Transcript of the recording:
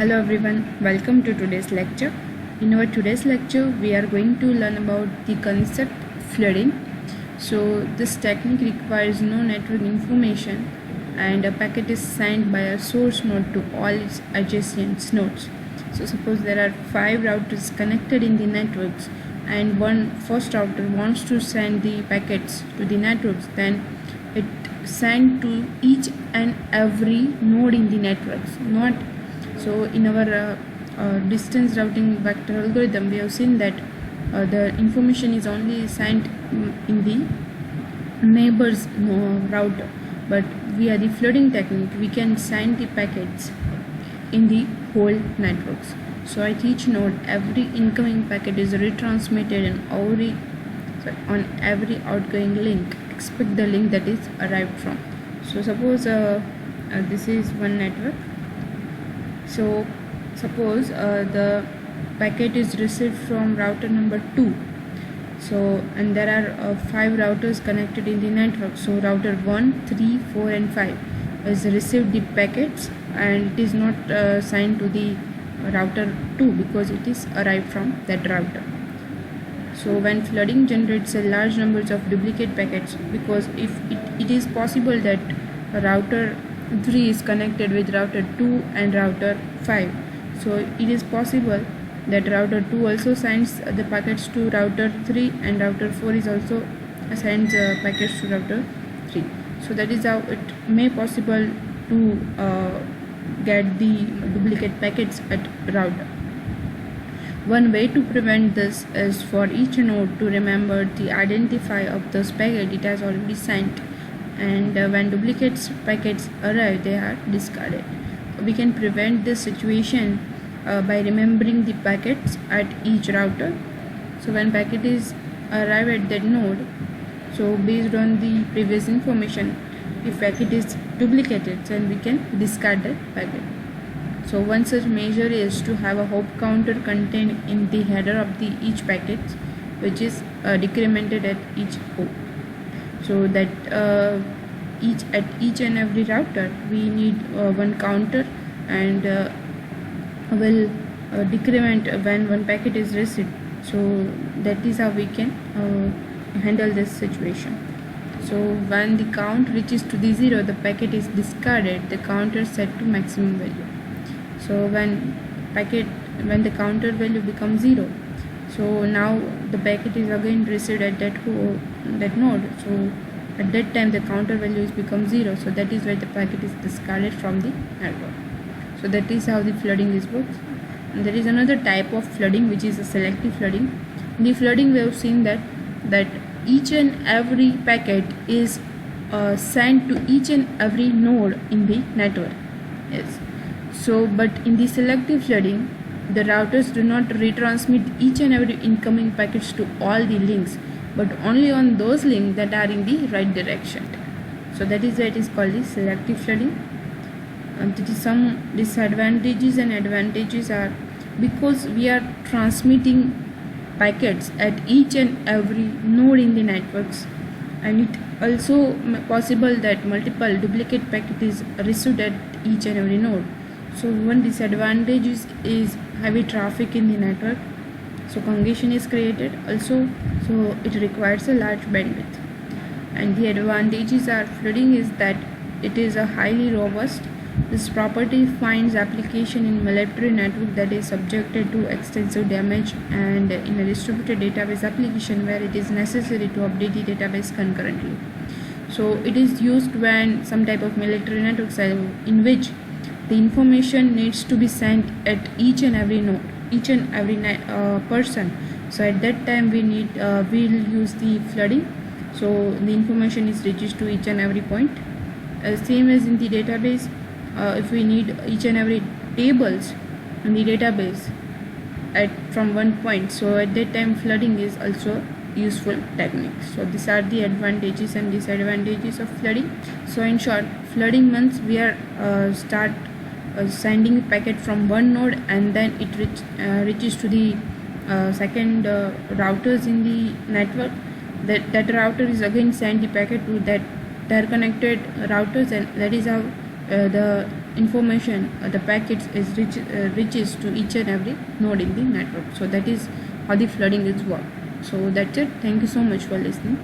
Hello everyone, welcome to today's lecture. In our today's lecture, we are going to learn about the concept flooding. So this technique requires no network information and a packet is sent by a source node to all its adjacent nodes. So suppose there are 5 routers connected in the networks and one first router wants to send the packets to the networks, then it send to each and every node in the networks. So in our distance routing vector algorithm, we have seen that the information is only sent in the neighbor's router, but via the flooding technique we can send the packets in the whole networks. So at each node, every incoming packet is retransmitted on every outgoing link except the link that is arrived from. So suppose this is one network. So suppose the packet is received from router number 2. So and there are 5 routers connected in the network. So router 1, 3, 4 and 5 has received the packets and it is not signed to the router 2 because it is arrived from that router. So when flooding generates a large numbers of duplicate packets, because if it is possible that router 3 is connected with router 2 and router 5, so it is possible that router 2 also sends the packets to router 3 and router 4 is also sends packets to router 3. So that is how it may possible to get the duplicate packets at router. One way to prevent this is for each node to remember the identifier of those packets it has already sent, and when duplicate packets arrive, they are discarded. We can prevent this situation by remembering the packets at each router. So when packet is arrive at that node, so based on the previous information, if packet is duplicated, then we can discard that packet. So one such measure is to have a hop counter contained in the header of the each packet, which is decremented at each hop. So that at each and every router we need one counter, and will decrement when one packet is received. So that is how we can handle this situation. So when the count reaches to the 0, the packet is discarded, the counter set to maximum value. So when the counter value becomes 0, so now the packet is again received at that node. So at that time the counter value is become 0. So that is why the packet is discarded from the network. So that is how the flooding is works. And there is another type of flooding which is a selective flooding. In the flooding we have seen that each and every packet is sent to each and every node in the network. Yes. So but in the selective flooding, the routers do not retransmit each and every incoming packets to all the links, but only on those links that are in the right direction. So that is why it is called the selective flooding. Some disadvantages and advantages are, because we are transmitting packets at each and every node in the networks, and it also possible that multiple duplicate packet is received at each and every node. So one disadvantage is heavy traffic in the network. So congestion is created also, so it requires a large bandwidth. And the advantages are flooding is that it is a highly robust. This property finds application in military network that is subjected to extensive damage, and in a distributed database application where it is necessary to update the database concurrently. So it is used when some type of military networks in which the information needs to be sent at each and every node, each and every person. So at that time we'll use the flooding. So the information is reached to each and every point. Same as in the database, if we need each and every tables in the database from one point, so at that time flooding is also useful technique. So these are the advantages and disadvantages of flooding. So in short, flooding means we are start sending packet from one node, and then it reaches to the second routers in the network. That router is again send the packet to that interconnected routers, and that is how the information, the packets reaches to each and every node in the network. So that is how the flooding is work. So that's it. Thank you so much for listening.